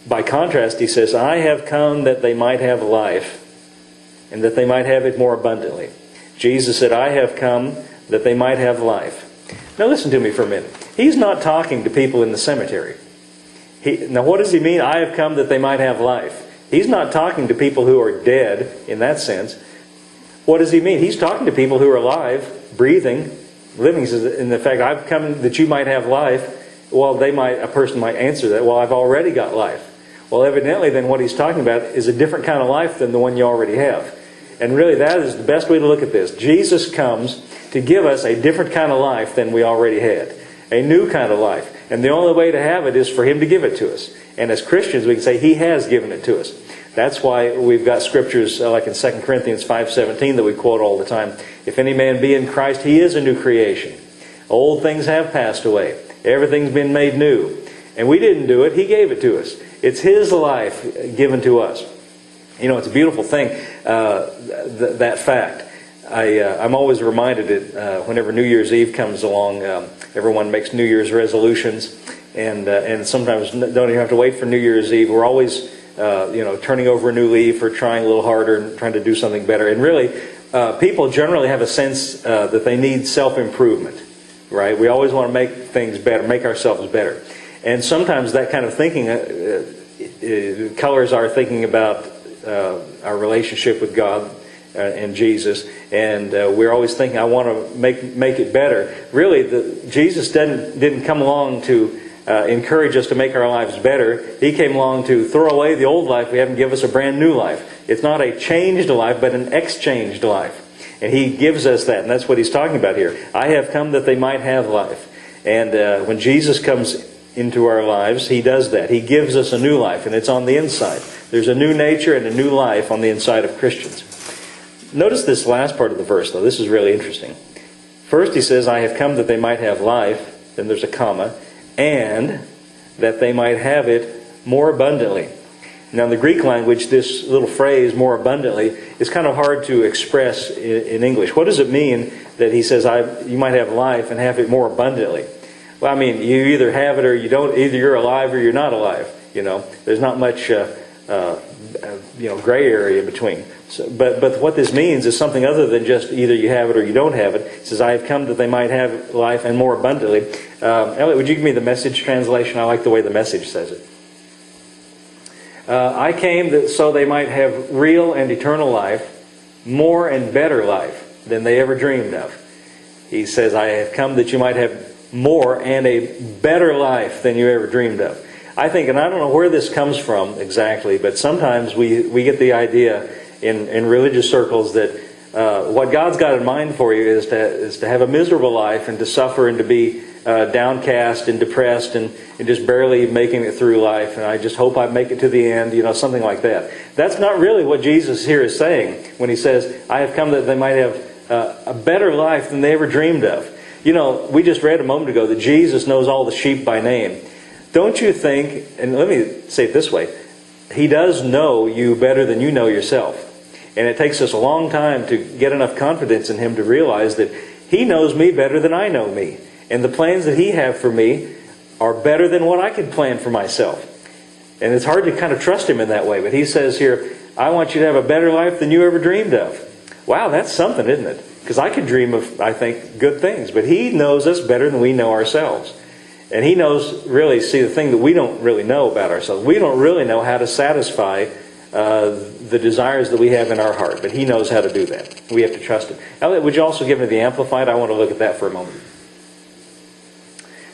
By contrast, he says, I have come that they might have life, and that they might have it more abundantly. Jesus said, I have come that they might have life. Now listen to me for a minute. He's not talking to people in the cemetery. Now what does he mean, I have come that they might have life? He's not talking to people who are dead in that sense. What does he mean? He's talking to people who are alive, breathing, living. He says, in the fact, I've come that you might have life. Well, a person might answer that, well, I've already got life. Well, evidently then what he's talking about is a different kind of life than the one you already have. And really that is the best way to look at this. Jesus comes to give us a different kind of life than we already had. A new kind of life. And the only way to have it is for Him to give it to us. And as Christians we can say He has given it to us. That's why we've got scriptures like in 2 Corinthians 5:17 that we quote all the time. If any man be in Christ, he is a new creation. Old things have passed away. Everything's been made new. And we didn't do it. He gave it to us. It's His life given to us. You know, it's a beautiful thing, that fact. I'm always reminded that whenever New Year's Eve comes along, everyone makes New Year's resolutions, and sometimes don't even have to wait for New Year's Eve. We're always, turning over a new leaf or trying a little harder and trying to do something better. And really, people generally have a sense that they need self-improvement, right? We always want to make things better, make ourselves better. And sometimes that kind of thinking colors our thinking about our relationship with God and Jesus, and we're always thinking, I want to make it better. Really, Jesus didn't come along to encourage us to make our lives better. He came along to throw away the old life we have and give us a brand new life. It's not a changed life, but an exchanged life. And He gives us that, and that's what He's talking about here. I have come that they might have life. And when Jesus comes into our lives, He does that. He gives us a new life, and it's on the inside. There's a new nature and a new life on the inside of Christians. Notice this last part of the verse, though. This is really interesting. First he says, I have come that they might have life. Then there's a comma. And that they might have it more abundantly. Now in the Greek language, this little phrase, more abundantly, is kind of hard to express in English. What does it mean that he says, you might have life and have it more abundantly? Well, I mean, you either have it or you don't. Either you're alive or you're not alive. There's not much gray area between. So, but what this means is something other than just either you have it or you don't have it. It says, I have come that they might have life and more abundantly. Elliot, would you give me the Message translation? I like the way the Message says it. I came so they might have real and eternal life, more and better life than they ever dreamed of. He says, I have come that you might have more and a better life than you ever dreamed of. I think, and I don't know where this comes from exactly, but sometimes we get the idea in religious circles that what God's got in mind for you is to have a miserable life and to suffer and to be downcast and depressed and just barely making it through life, and I just hope I make it to the end, something like that. That's not really what Jesus here is saying when He says, I have come that they might have a better life than they ever dreamed of. We just read a moment ago that Jesus knows all the sheep by name. Don't you think, and let me say it this way, He does know you better than you know yourself. And it takes us a long time to get enough confidence in Him to realize that He knows me better than I know me. And the plans that He has for me are better than what I could plan for myself. And it's hard to kind of trust Him in that way. But He says here, I want you to have a better life than you ever dreamed of. Wow, that's something, isn't it? Because I could dream of, I think, good things. But He knows us better than we know ourselves. And He knows, really, the thing that we don't really know about ourselves. We don't really know how to satisfy the desires that we have in our heart. But He knows how to do that. We have to trust Him. Elliot, would you also give me the Amplified? I want to look at that for a moment.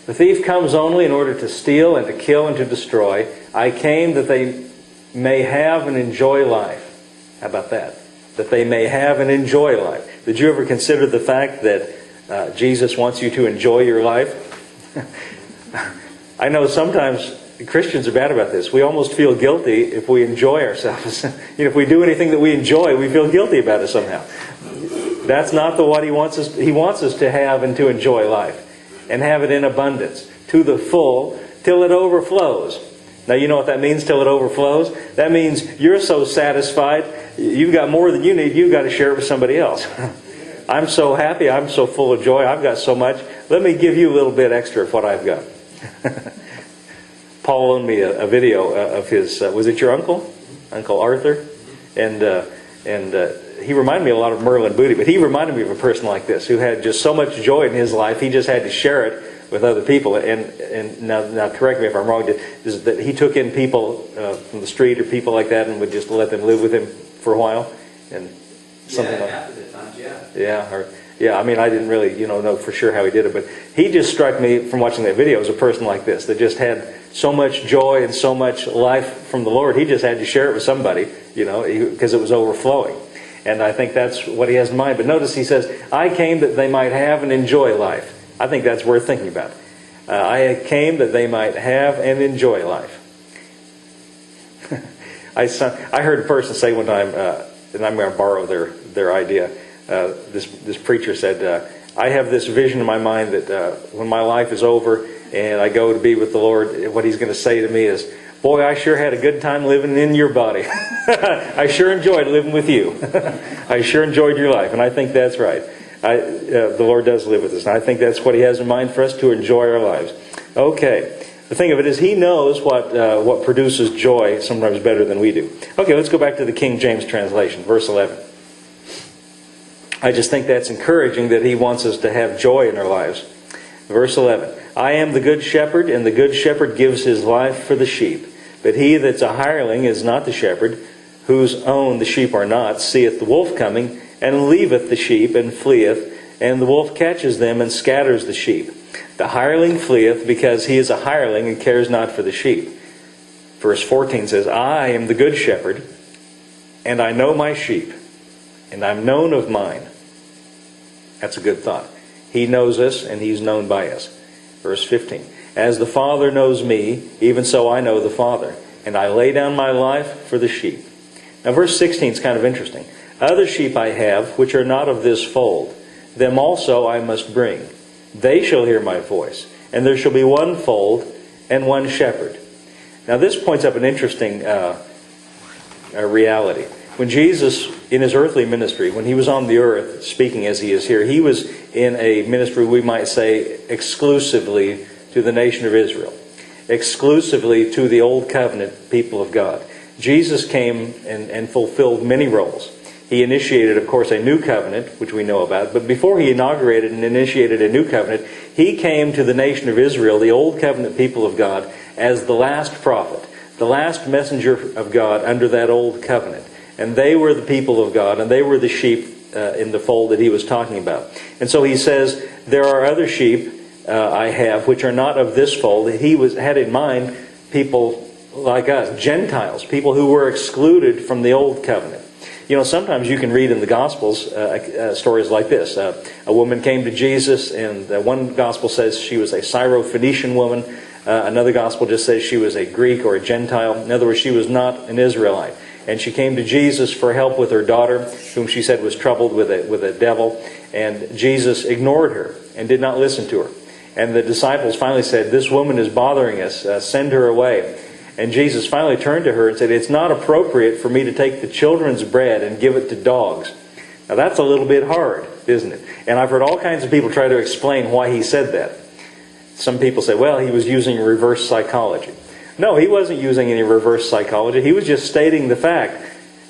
The thief comes only in order to steal and to kill and to destroy. I came that they may have and enjoy life. How about that? That they may have and enjoy life. Did you ever consider the fact that Jesus wants you to enjoy your life? I know sometimes Christians are bad about this. We almost feel guilty if we enjoy ourselves. If we do anything that we enjoy, we feel guilty about it somehow. That's not what He wants us. He wants us to have and to enjoy life. And have it in abundance. To the full, till it overflows. Now you know what that means, till it overflows? That means you're so satisfied, you've got more than you need, you've got to share it with somebody else. I'm so happy, I'm so full of joy, I've got so much. Let me give you a little bit extra of what I've got. Paul loaned me a video of his, was it your uncle? Uncle Arthur? And he reminded me a lot of Merlin Booty, but he reminded me of a person like this who had just so much joy in his life, he just had to share it with other people. And now correct me if I'm wrong, is that he took in people from the street or people like that and would just let them live with him for a while? And something like half of the times, yeah. Yeah, I mean, I didn't really, know for sure how he did it, but he just struck me from watching that video as a person like this that just had so much joy and so much life from the Lord. He just had to share it with somebody, because it was overflowing. And I think that's what he has in mind. But notice he says, I came that they might have and enjoy life. I think that's worth thinking about. I came that they might have and enjoy life. I heard a person say one time, and I'm going to borrow their idea. This preacher said, I have this vision in my mind that when my life is over and I go to be with the Lord, what he's going to say to me is, boy, I sure had a good time living in your body. I sure enjoyed living with you. I sure enjoyed your life. And I think that's right. The Lord does live with us. And I think that's what he has in mind for us, to enjoy our lives. Okay. The thing of it is, he knows what produces joy sometimes better than we do. Okay, let's go back to the King James translation, verse 11. I just think that's encouraging that he wants us to have joy in our lives. Verse 11. I am the good shepherd, and the good shepherd gives his life for the sheep. But he that's a hireling is not the shepherd, whose own the sheep are not, seeth the wolf coming, and leaveth the sheep, and fleeth, and the wolf catches them, and scatters the sheep. The hireling fleeth, because he is a hireling, and cares not for the sheep. Verse 14 says, I am the good shepherd, and I know my sheep, and I'm known of mine. That's a good thought. He knows us, and he's known by us. Verse 15. As the Father knows me, even so I know the Father, and I lay down my life for the sheep. Now verse 16 is kind of interesting. Other sheep I have, which are not of this fold. Them also I must bring. They shall hear my voice, and there shall be one fold and one shepherd. Now this points up an interesting reality. When Jesus, in his earthly ministry, when he was on the earth, speaking as he is here, he was in a ministry, we might say, exclusively to the nation of Israel, exclusively to the Old Covenant people of God. Jesus came and fulfilled many roles. He initiated, of course, a new covenant, which we know about, but before he inaugurated and initiated a new covenant, he came to the nation of Israel, the Old Covenant people of God, as the last prophet, the last messenger of God under that Old Covenant. And they were the people of God, and they were the sheep in the fold that he was talking about. And so he says, there are other sheep I have, which are not of this fold. He had in mind people like us, Gentiles, people who were excluded from the Old Covenant. Sometimes you can read in the Gospels stories like this. A woman came to Jesus, and one Gospel says she was a Syro-Phoenician woman. Another Gospel just says she was a Greek or a Gentile. In other words, she was not an Israelite. And she came to Jesus for help with her daughter, whom she said was troubled with a devil. And Jesus ignored her and did not listen to her. And the disciples finally said, this woman is bothering us. Send her away. And Jesus finally turned to her and said, it's not appropriate for me to take the children's bread and give it to dogs. Now that's a little bit hard, isn't it? And I've heard all kinds of people try to explain why he said that. Some people say, well, he was using reverse psychology. No, he wasn't using any reverse psychology. He was just stating the fact.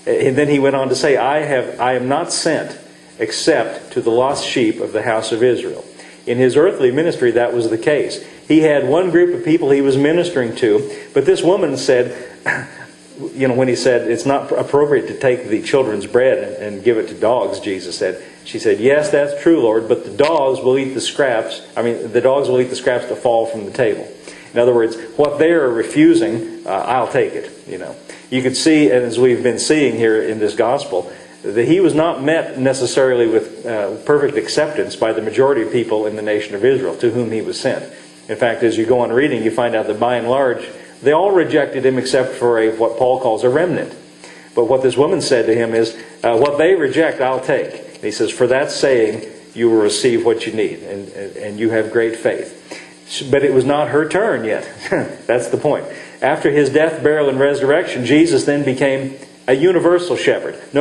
And then he went on to say, I am not sent except to the lost sheep of the house of Israel. In his earthly ministry, that was the case. He had one group of people he was ministering to, but this woman said, when he said, it's not appropriate to take the children's bread and give it to dogs, Jesus said, she said, yes, that's true, Lord, but the dogs will eat the scraps. The dogs will eat the scraps that fall from the table. In other words, what they are refusing, I'll take it. You could see, and as we've been seeing here in this gospel, that he was not met necessarily with perfect acceptance by the majority of people in the nation of Israel to whom he was sent. In fact, as you go on reading, you find out that by and large, they all rejected him except for what Paul calls a remnant. But what this woman said to him is, what they reject, I'll take. And he says, for that saying, you will receive what you need, and you have great faith. But it was not her turn yet. That's the point. After his death, burial, and resurrection, Jesus then became a universal shepherd.